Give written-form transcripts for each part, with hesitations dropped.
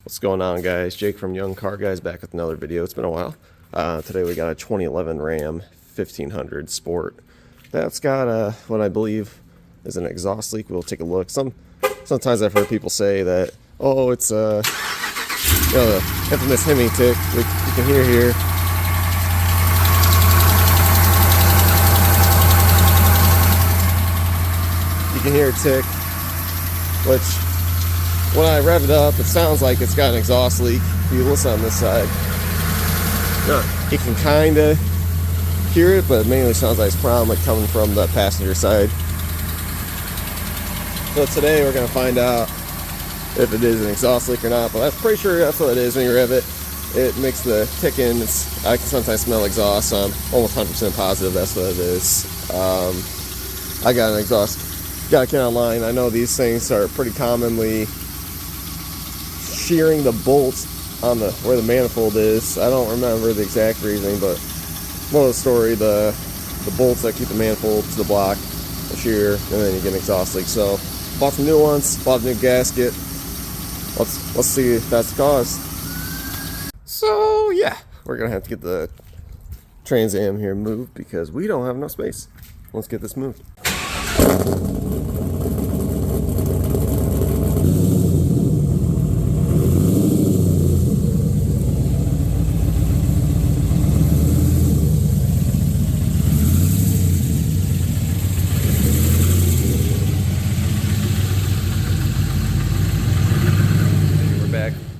What's going on, guys? Jake from Young Car Guys back with another video. It's been a while. Today we got a 2011 Ram 1500 Sport. That's got what I believe is an exhaust leak. We'll take a look. Sometimes I've heard people say that, oh, it's the infamous Hemi tick. You can hear here. You can hear a tick, which when I rev it up, it sounds like it's got an exhaust leak. If you listen on this side, you can kind of hear it, but it mainly sounds like it's probably coming from the passenger side. So today we're going to find out if it is an exhaust leak or not, but I'm pretty sure that's what it is when you rev it. It makes the ticking. I can sometimes smell exhaust, so I'm almost 100% positive that's what it is. I got an exhaust. Got a kit online. I know these things are pretty commonly shearing the bolts on where the manifold is. I don't remember the exact reasoning, but more of the story, the bolts that keep the manifold to the block, the shear, and then you get an exhaust leak. So bought some new ones, bought a new gasket. Let's see if that's the cause. So yeah, we're gonna have to get the Trans Am here moved because we don't have enough space. Let's get this moved.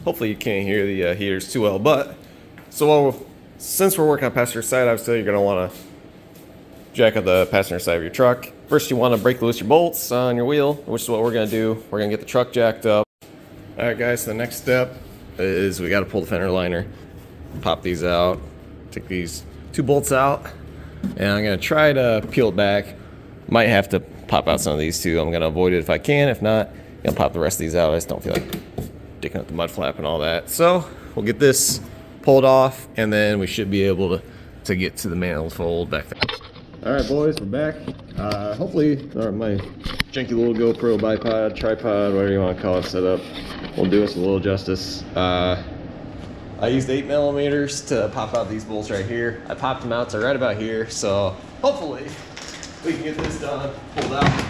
Hopefully you can't hear the heaters too well, but since we're working on passenger side, obviously you're going to want to jack up the passenger side of your truck. First you want to break loose your bolts on your wheel, which is what we're going to do. We're going to get the truck jacked up. Alright guys, the next step is we got to pull the fender liner, pop these out, take these two bolts out, and I'm going to try to peel it back. Might have to pop out some of these too. I'm going to avoid it if I can. If not, I'm going to pop the rest of these out. I just don't feel like digging up the mud flap and all that. So we'll get this pulled off, and then we should be able to get to the manifold back there. All right, boys, we're back. Hopefully my janky little GoPro bipod, tripod, whatever you want to call it, setup will do us a little justice. I used 8mm to pop out these bolts right here. I popped them out to right about here, so hopefully we can get this done, pulled out.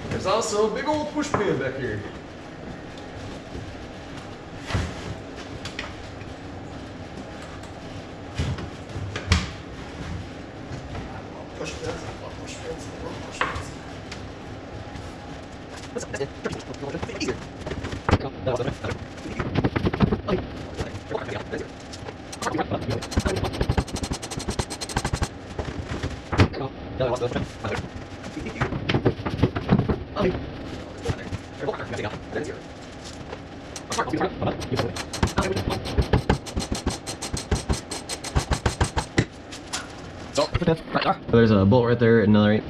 There's also a big old push pin back here. Push pins. There's a bolt right there, another 8.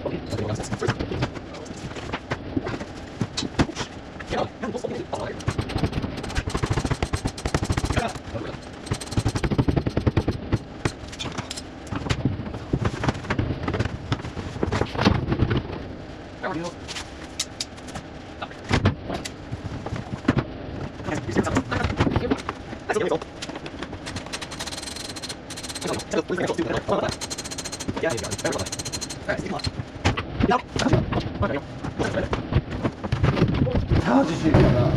How did you get up?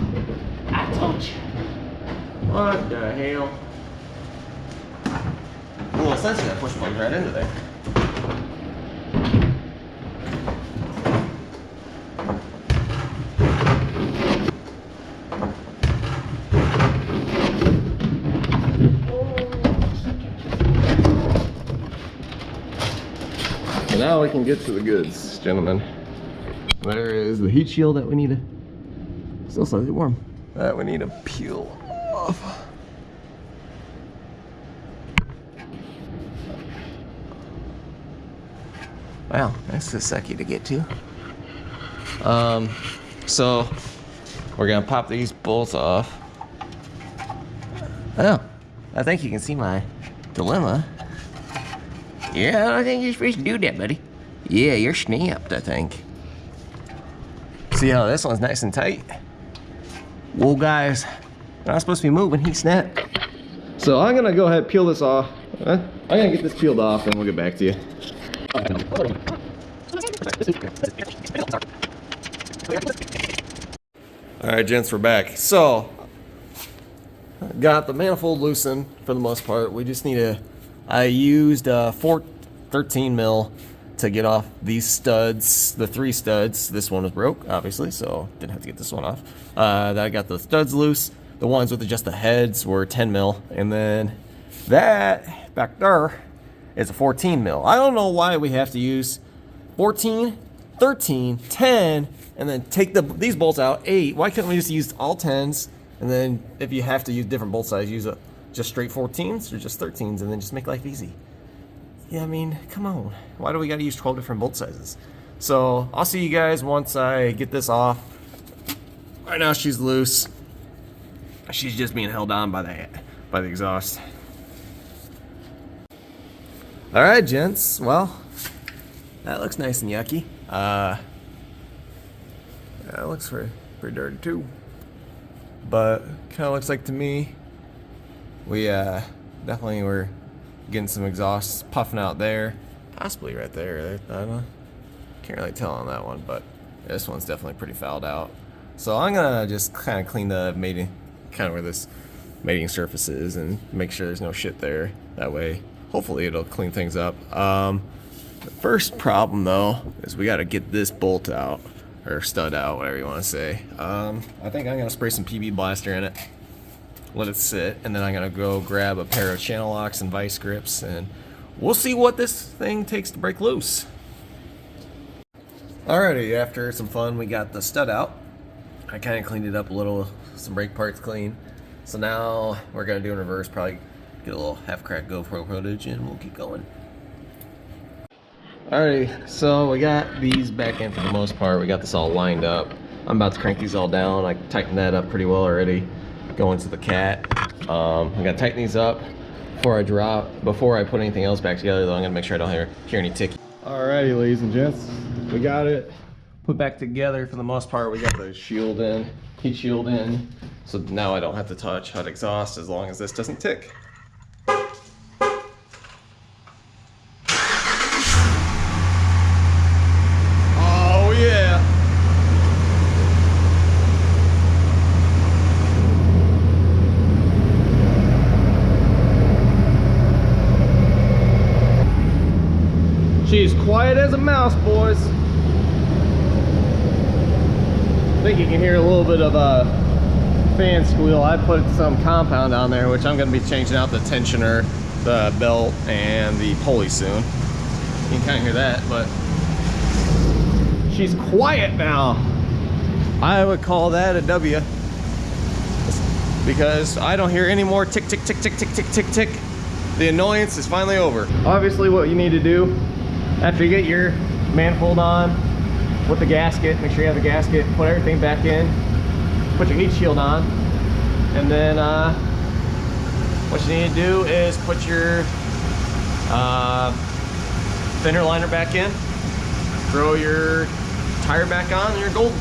I told you. What the hell? A little sensitive, that push plugs right into there. So now we can get to the goods, gentlemen. There is the heat shield that we need to, still slightly warm, that we need to peel off. Wow, that's a sucky to get to. So we're gonna pop these bolts off. Oh, I think you can see my dilemma. Yeah, I think you're supposed to do that, buddy. Yeah, you're snapped, I think. See how this one's nice and tight? Well, guys, not supposed to be moving. He snapped. So I'm gonna go ahead and peel this off. I'm gonna get this peeled off and we'll get back to you. Alright gents, we're back. So, got the manifold loosened for the most part. We just need to, I used 13 mil to get off these studs, the 3 studs. This one was broke, obviously, so didn't have to get this one off. I got the studs loose. The ones with just the heads were 10 mil, and then that back there is a 14 mil. I don't know why we have to use 14, 13, 10, and then take these bolts out, 8. Why couldn't we just use all 10s, and then if you have to use different bolt size, use just straight 14s or just 13s, and then just make life easy. Yeah, I mean, come on. Why do we gotta use 12 different bolt sizes? So I'll see you guys once I get this off. Right now she's loose. She's just being held on by the exhaust. All right, gents. Well, that looks nice and yucky. That looks pretty dirty too. But kind of looks like to me, we definitely were getting some exhaust puffing out there, possibly right there. I don't know. Can't really tell on that one, but this one's definitely pretty fouled out. So I'm gonna just kind of clean the mating, kind of where this mating surface is, and make sure there's no shit there. That way, hopefully it'll clean things up. The first problem though is we got to get this bolt out, or stud out, whatever you want to say. I think I'm gonna spray some PB Blaster in it, let it sit, and then I'm gonna go grab a pair of channel locks and vice grips, and we'll see what this thing takes to break loose. Alrighty, after some fun, we got the stud out. I kind of cleaned it up a little, some brake parts clean. So now we're gonna do in reverse, probably get a little half-crack GoPro footage, and we'll keep going. Alrighty, so we got these back in for the most part. We got this all lined up. I'm about to crank these all down. I tightened that up pretty well already. Going to the cat. I'm gonna tighten these up before I put anything else back together, though. I'm gonna make sure I don't hear any tick. Alrighty, ladies and gents, we got it put back together for the most part. We got the shield in, heat shield in, so now I don't have to touch hot exhaust as long as this doesn't tick. Oh yeah! She's quiet as a mouse, boys. I think you can hear a little bit of a fan squeal. I put some compound on there, which I'm going to be changing out the tensioner, the belt, and the pulley soon. You can kind of hear that, but she's quiet now. I would call that a W, because I don't hear any more tick, tick, tick, tick, tick, tick, tick, tick. The annoyance is finally over. Obviously, what you need to do after you get your manifold on with the gasket, make sure you have the gasket, put everything back in, put your heat shield on, and then what you need to do is put your fender liner back in, throw your tire back on, and you're golden.